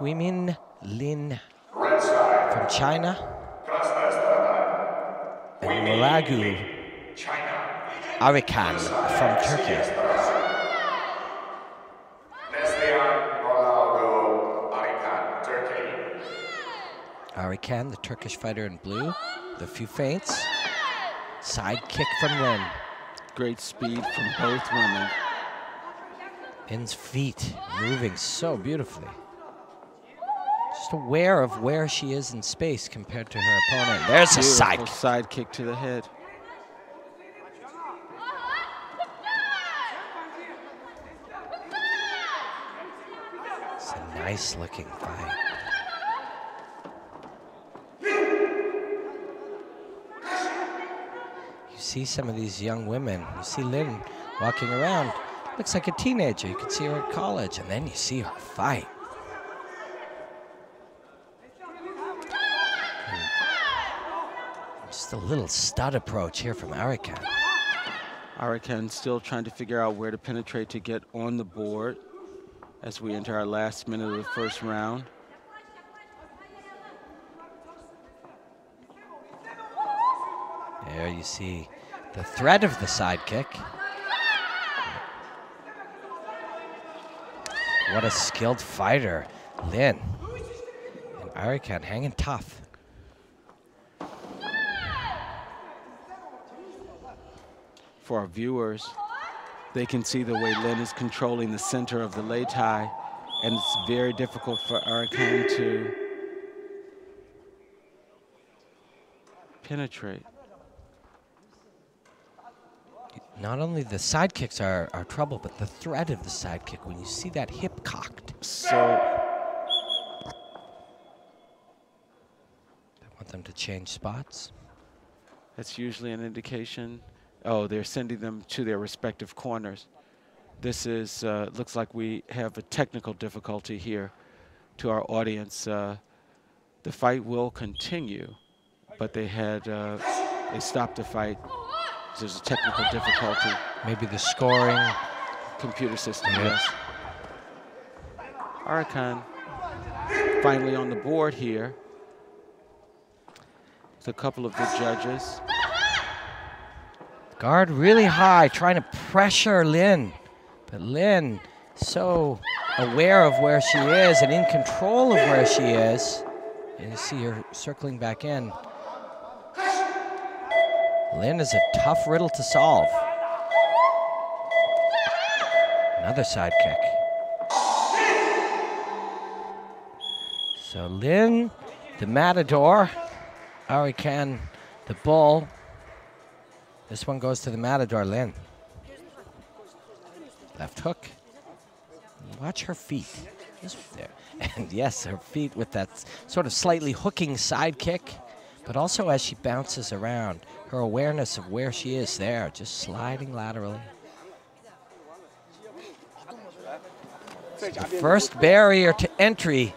Huimin Lin from China, and Muragu Arıcan from Turkey. Neslihan Mollaoğlu Arıcan, Turkey. Arıcan, the Turkish fighter in blue, with a few feints. Side kick from Lin. Great speed from both women. Lin's feet moving so beautifully. Just aware of where she is in space compared to her opponent. There's a side kick to the head. It's a nice looking fight. You see some of these young women. You see Lin walking around. Looks like a teenager. You can see her at college, and then you see her fight. Just a little stud approach here from Arıcan. Arıcan still trying to figure out where to penetrate to get on the board as we enter our last minute of the first round. There you see the threat of the side kick. What a skilled fighter, Lin. And Arıcan hanging tough. For our viewers, they can see the way Lin is controlling the center of the lei tai, and it's very difficult for Arıcan to penetrate. Not only the side kicks are trouble, but the threat of the side kick when you see that hip cocked. So I want them to change spots. That's usually an indication. Oh, they're sending them to their respective corners. This is, looks like we have a technical difficulty here to our audience. The fight will continue, but they stopped the fight. There's a technical difficulty. Maybe the scoring. Computer system, yes. Arıcan finally on the board here. With a couple of the judges. Guard really high, trying to pressure Lin. But Lin, so aware of where she is and in control of where she is. And you see her circling back in. Lin is a tough riddle to solve. Another side kick. So Lin, the matador. Arıcan, the bull. This one goes to the matador, Lin. Left hook. Watch her feet. Just there. And yes, her feet with that sort of slightly hooking side kick. But also as she bounces around, her awareness of where she is there, just sliding laterally. So the first barrier to entry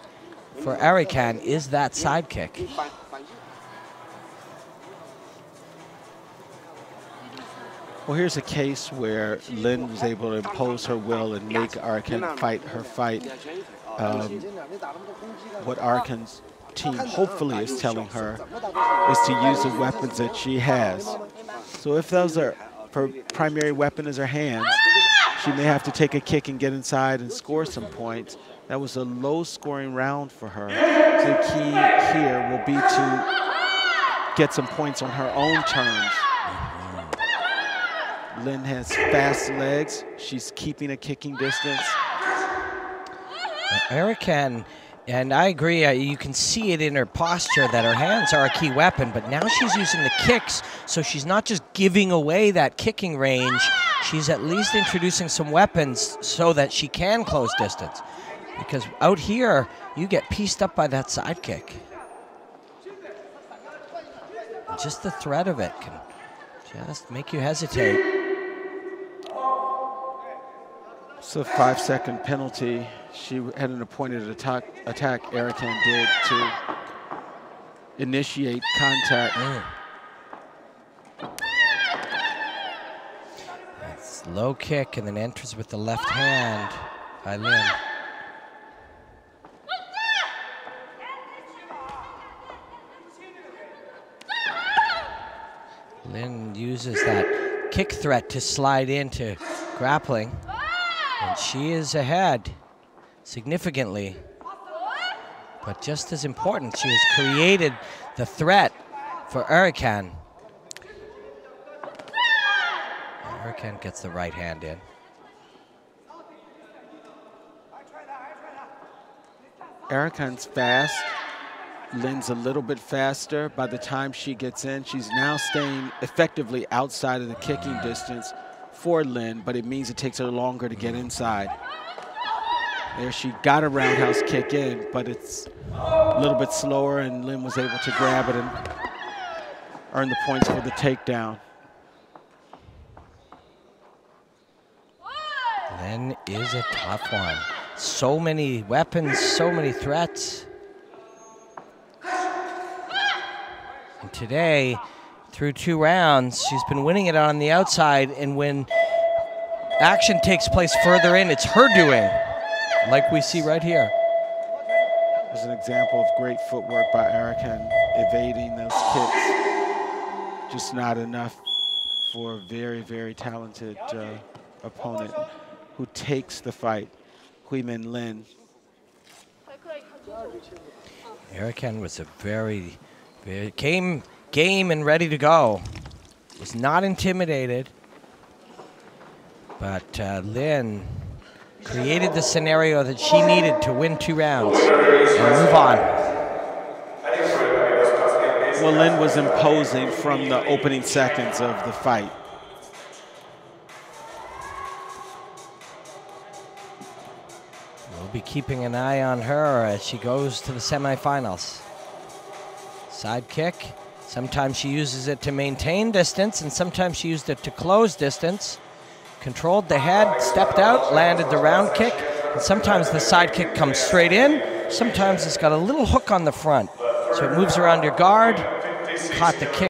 for Arıcan is that side kick. Well, here's a case where Lin was able to impose her will and make Arıcan fight her fight. What Arıcan's team hopefully is telling her is to use the weapons that she has. So if those are her primary weapon is her hands, she may have to take a kick and get inside and score some points. That was a low-scoring round for her. So the key here will be to get some points on her own terms. Lin has fast legs. She's keeping a kicking distance. Arıcan, and I agree, you can see it in her posture that her hands are a key weapon, but now she's using the kicks, so she's not just giving away that kicking range. She's at least introducing some weapons so that she can close distance. Because out here, you get pieced up by that side kick. And just the threat of it can just make you hesitate. It's a 5-second penalty. She had an appointed attack Arıcan did to initiate contact. That's low kick and then enters with the left hand by Lin. Lin uses that kick threat to slide into grappling. And she is ahead significantly. But just as important, she has created the threat for Arıcan. Arıcan gets the right hand in. Arıcan's fast. Lin's a little bit faster. By the time she gets in, she's now staying effectively outside of the kicking distance for Lin, but it means it takes her longer to get inside. There she got a roundhouse kick in, but it's a little bit slower, and Lin was able to grab it and earn the points for the takedown. Lin is a tough one. So many weapons, so many threats. And today, through 2 rounds, she's been winning it on the outside, and when action takes place further in, it's her doing, like we see right here. There's an example of great footwork by Arıcan, evading those kicks. Just not enough for a very, very talented opponent who takes the fight, Huimin Lin. Arıcan was a very game and ready to go. Was not intimidated, but Lin created the scenario that she needed to win 2 rounds and move on. Well, Lin was imposing from the opening seconds of the fight. We'll be keeping an eye on her as she goes to the semifinals. Side kick. Sometimes she uses it to maintain distance, and sometimes she used it to close distance. Controlled the head, stepped out, landed the round kick, and sometimes the side kick comes straight in. Sometimes it's got a little hook on the front. So it moves around your guard, caught the kick.